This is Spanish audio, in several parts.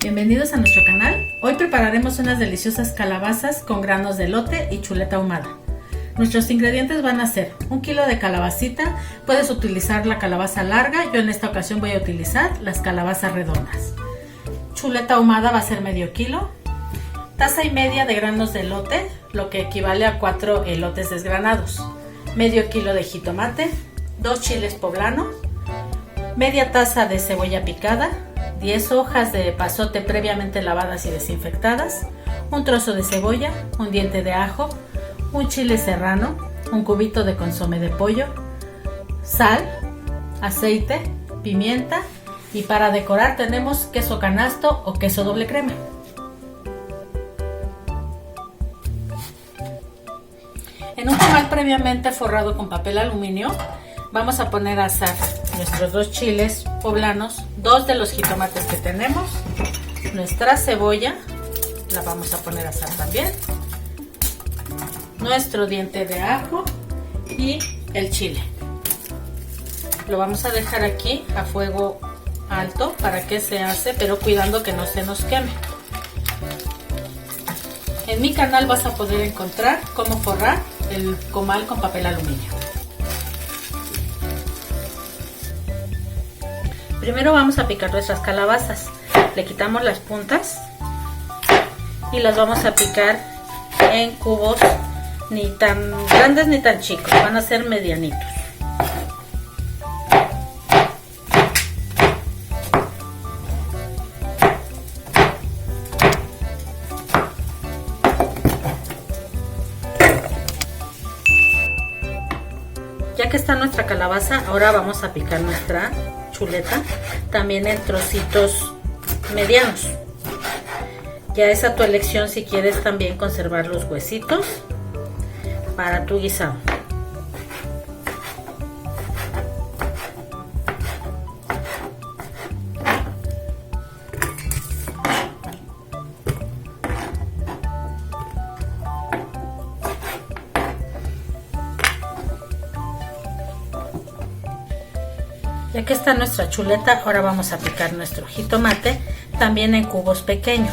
Bienvenidos a nuestro canal. Hoy prepararemos unas deliciosas calabazas con granos de elote y chuleta ahumada. Nuestros ingredientes van a ser 1 kilo de calabacita. Puedes utilizar la calabaza larga, yo en esta ocasión voy a utilizar las calabazas redondas. Chuleta ahumada va a ser medio kilo. Taza y media de granos de elote, lo que equivale a 4 elotes desgranados. Medio kilo de jitomate, 2 chiles poblanos, media taza de cebolla picada, 10 hojas de epazote previamente lavadas y desinfectadas, un trozo de cebolla, un diente de ajo, un chile serrano, un cubito de consomé de pollo, sal, aceite, pimienta y para decorar tenemos queso canasto o queso doble crema. En un comal previamente forrado con papel aluminio vamos a poner a asar nuestros 2 chiles poblanos, 2 de los jitomates que tenemos, nuestra cebolla, la vamos a poner a asar también, nuestro diente de ajo y el chile. Lo vamos a dejar aquí a fuego alto para que se ase, pero cuidando que no se nos queme. En mi canal vas a poder encontrar cómo forrar el comal con papel aluminio. Primero vamos a picar nuestras calabazas. Le quitamos las puntas y las vamos a picar en cubos ni tan grandes ni tan chicos, van a ser medianitos. Ya que está nuestra calabaza, ahora vamos a picar nuestra chuleta también en trocitos medianos. Ya es a tu elección si quieres también conservar los huesitos para tu guisado. Ya que está nuestra chuleta, ahora vamos a picar nuestro jitomate también en cubos pequeños.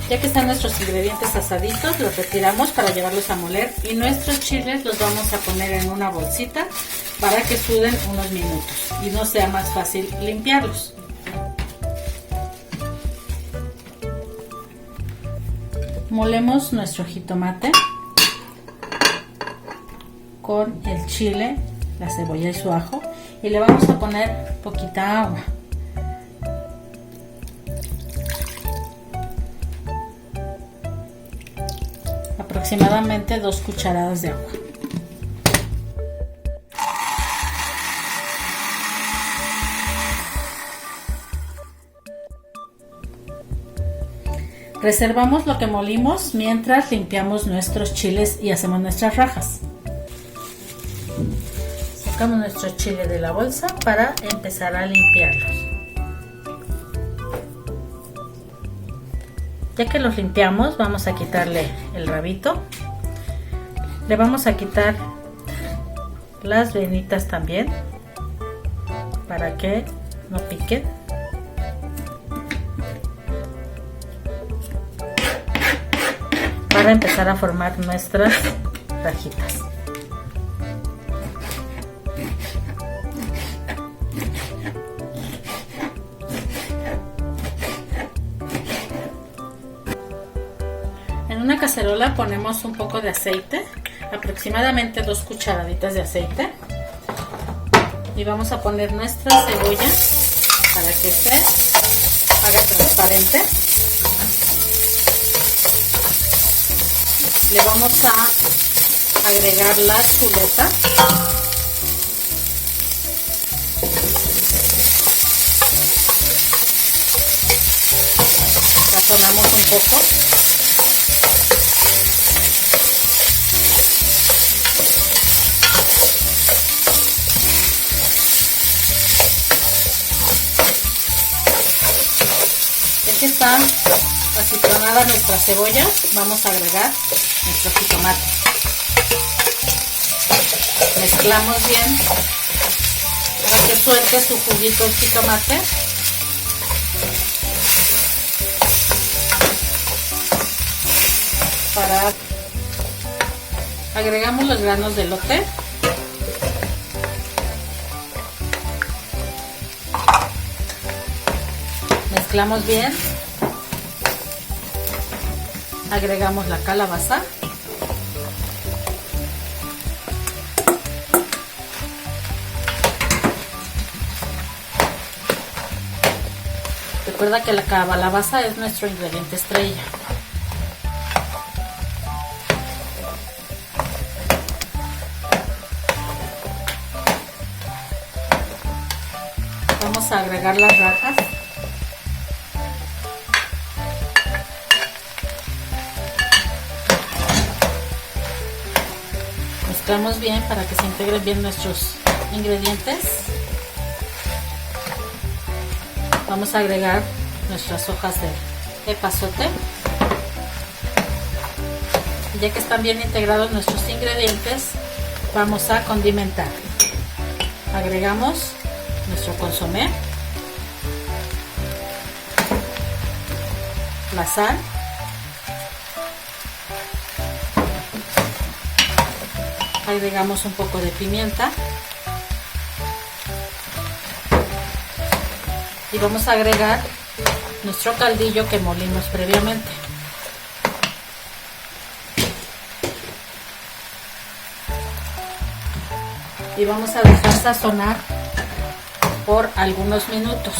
Ya que están nuestros ingredientes asaditos, los retiramos para llevarlos a moler y nuestros chiles los vamos a poner en una bolsita para que suden unos minutos y no sea más fácil limpiarlos. Molemos nuestro jitomate con el chile, la cebolla y su ajo y le vamos a poner poquita agua. Aproximadamente 2 cucharadas de agua. Reservamos lo que molimos mientras limpiamos nuestros chiles y hacemos nuestras rajas. Sacamos nuestro chile de la bolsa para empezar a limpiarlos. Ya que los limpiamos, vamos a quitarle el rabito. Le vamos a quitar las venitas también para que no piquen. Para empezar a formar nuestras rajitas. En una cacerola ponemos un poco de aceite, aproximadamente 2 cucharaditas de aceite, y vamos a poner nuestra cebolla para que se haga transparente. Le vamos a agregar la chuleta. sazonamos un poco. Ya que está acitronada nuestra cebolla, vamos a agregar nuestro jitomate. Mezclamos bien para que suelte su juguito el jitomate. Agregamos los granos de elote. Mezclamos bien. Agregamos la calabaza. Recuerda que la calabaza es nuestro ingrediente estrella. Vamos a agregar las rajas. Mezclamos bien para que se integren bien nuestros ingredientes. Vamos a agregar nuestras hojas de epazote. Ya que están bien integrados nuestros ingredientes, vamos a condimentar. Agregamos nuestro consomé, la sal, agregamos un poco de pimienta y vamos a agregar nuestro caldillo que molimos previamente. Y vamos a dejar sazonar por algunos minutos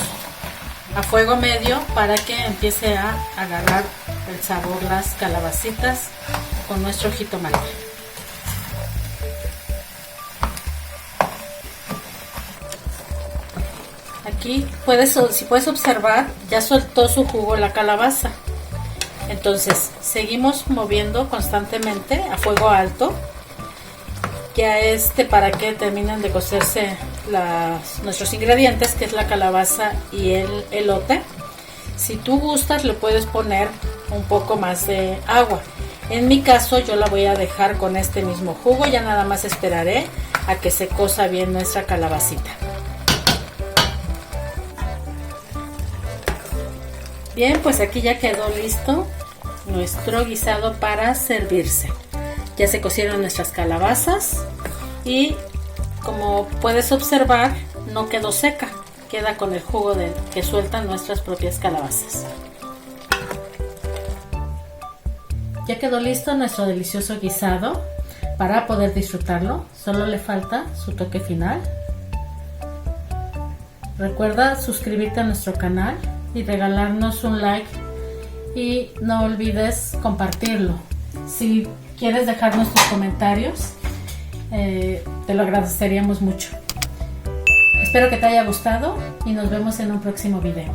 a fuego medio para que empiece a agarrar el sabor las calabacitas con nuestro jitomate. Aquí si puedes observar, ya soltó su jugo la calabaza. Entonces seguimos moviendo constantemente a fuego alto ya para que terminen de cocerse nuestros ingredientes, que es la calabaza y el elote. Si tú gustas, le puedes poner un poco más de agua. En mi caso, yo la voy a dejar con este mismo jugo. Ya nada más esperaré a que se cosa bien nuestra calabacita. Bien, pues aquí ya quedó listo nuestro guisado para servirse. Ya se cocieron nuestras calabazas y, como puedes observar, no quedó seca, queda con el jugo que sueltan nuestras propias calabazas. Ya quedó listo nuestro delicioso guisado. Para poder disfrutarlo, solo le falta su toque final. Recuerda suscribirte a nuestro canal y regalarnos un like, y no olvides compartirlo. Si quieres dejarnos tus comentarios, te lo agradeceríamos mucho. Espero que te haya gustado y nos vemos en un próximo video.